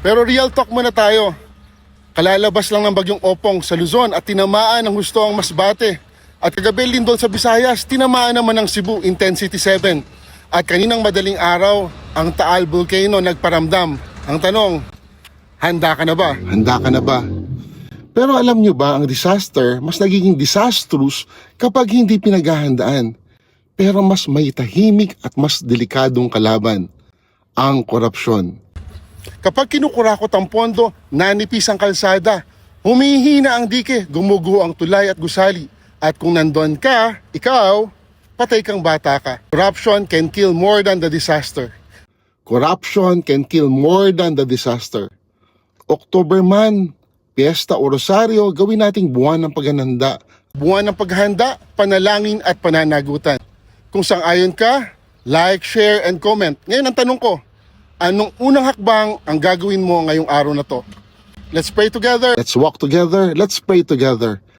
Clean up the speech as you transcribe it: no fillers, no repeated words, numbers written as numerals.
Pero real talk muna tayo. Kalalabas lang ng bagyong Opong sa Luzon at tinamaan ng husto ang Masbate. At kagabi Lindol sa Visayas, tinamaan naman ng Cebu, Intensity 7. At kaninang madaling araw, ang Taal Volcano nagparamdam. Ang tanong, handa ka na ba? Handa ka na ba? Pero alam nyo ba, ang disaster mas nagiging disastrous kapag hindi pinaghahandaan. Pero mas may tahimik at mas delikadong kalaban, ang korupsyon. Kapag kinukurakot ang pondo, nanipis ang kalsada, humihina ang dike, gumuguho ang tulay at gusali. At kung nandun ka, ikaw, patay kang bata ka. Corruption can kill more than the disaster. Corruption can kill more than the disaster. October man, Piesta o Rosario, gawin nating buwan ng paghahanda. Buwan ng paghahanda, panalangin at pananagutan. Kung sang-ayon ka, like, share, and comment. Ngayon ang tanong ko, anong unang hakbang ang gagawin mo ngayong araw na to? Let's pray together. Let's walk together. Let's pray together.